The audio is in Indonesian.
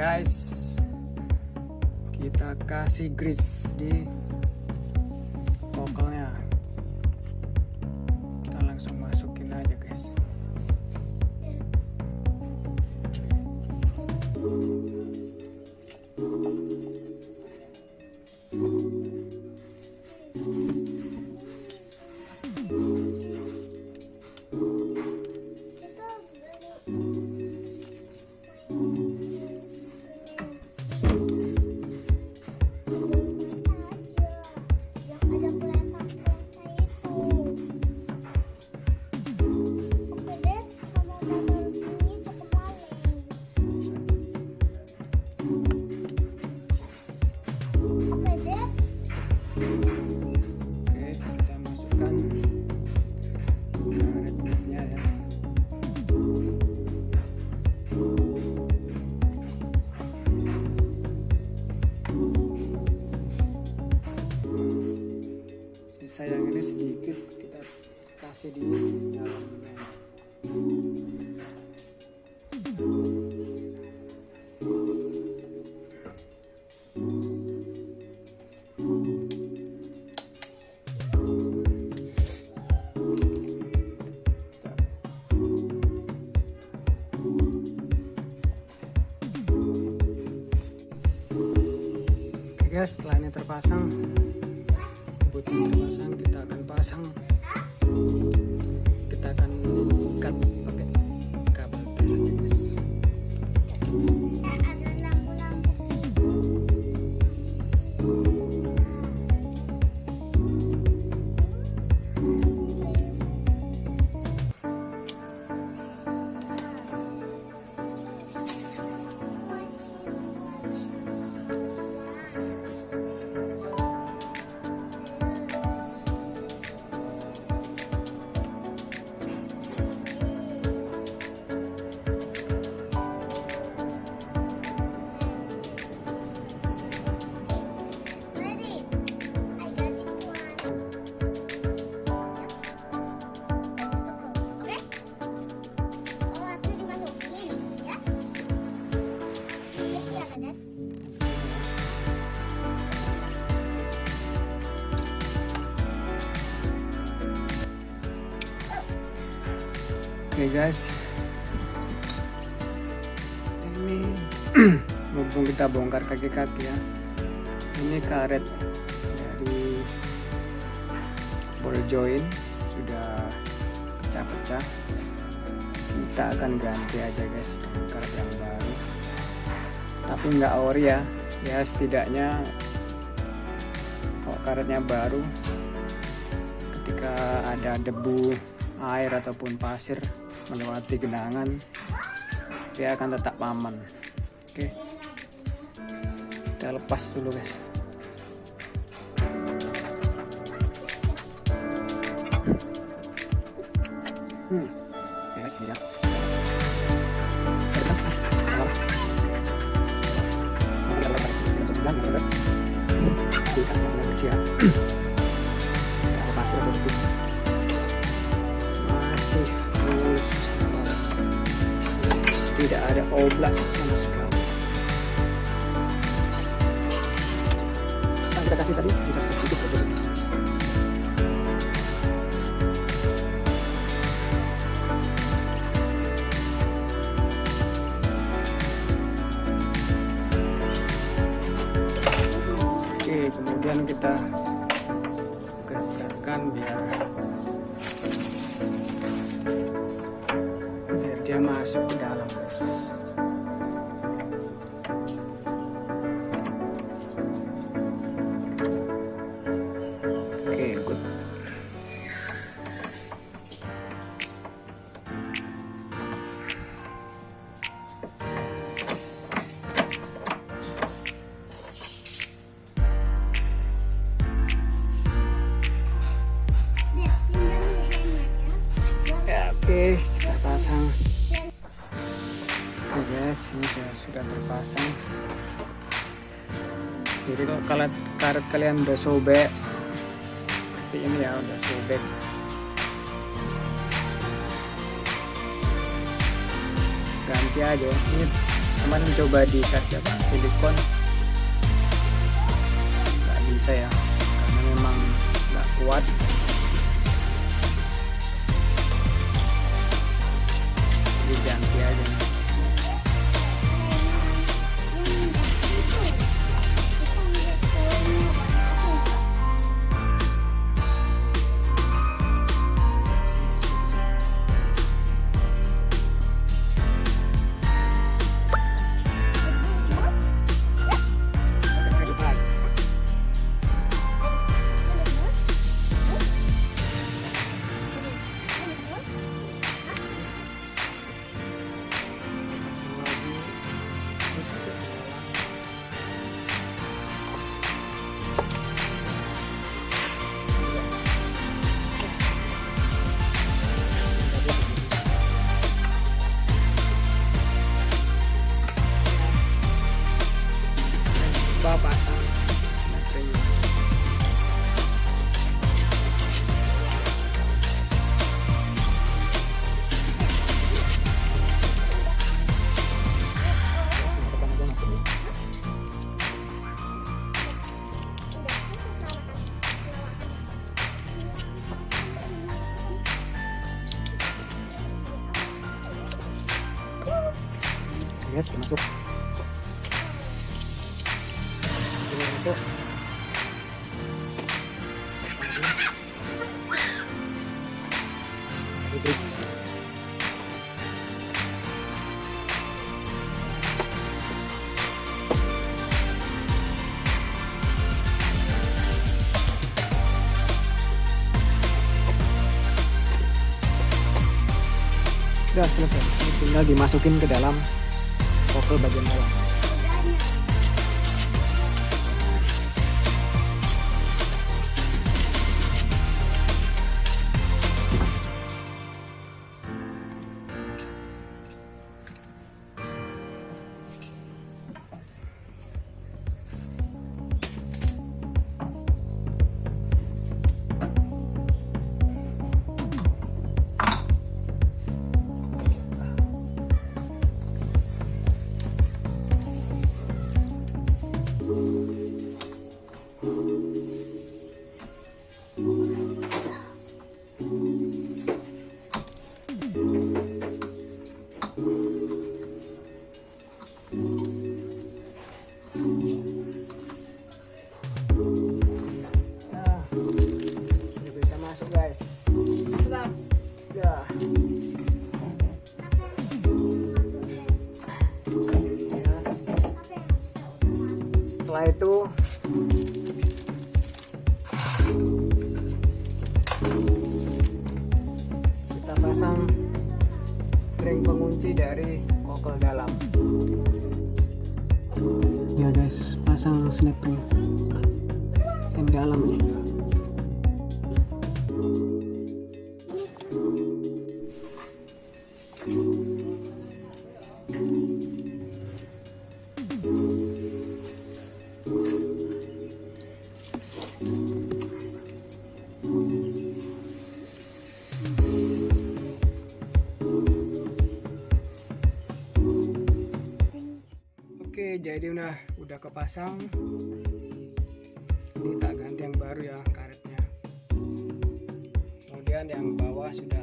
guys, kita kasih grease di kokelnya. Kita langsung masukin aja guys. Yang ini sedikit kita kasih di dalamnya. Oke guys, setelah ini terpasang, kita akan pasang, kita akan ikat pakai kabel tes aja guys. Oke guys, ini mumpung kita bongkar kaki-kaki ya, ini karet dari ball joint sudah pecah-pecah. Kita akan ganti aja guys dengan karet yang baru, tapi nggak ori ya, setidaknya kalau karetnya baru, ketika ada debu, air ataupun pasir melewati genangan, dia akan tetap aman. Oke, kita lepas dulu guys. Ya siap. Masih terus, tidak ada oblak sama sekali. Kita kasih tadi sisa sedikit aja. Oke, kemudian kita gerakkan biar dia masuk ke dalam guys. Oke, good. Ya, oke, kita pasang. Oke guys, ini sudah terpasang. Jadi kalau karet kalian udah sobek seperti ini ya, udah sobek, ganti aja. Ini kemarin coba dikasih silikon, nggak bisa ya, karena memang nggak kuat. Jadi ganti aja. Pasang snapringnya. Yes, masuk. Masuk. Masuk guys. Sudah selesai. Ini tinggal dimasukin ke dalam kokel bagian dalam. Guys, sedap ya. Setelah itu kita pasang ring pengunci dari kokel dalam. Ya guys, pasang snap ring yang dalam nih. Oke, jadi udah kepasang. Ini tak ganti yang baru ya karetnya. Kemudian yang bawah sudah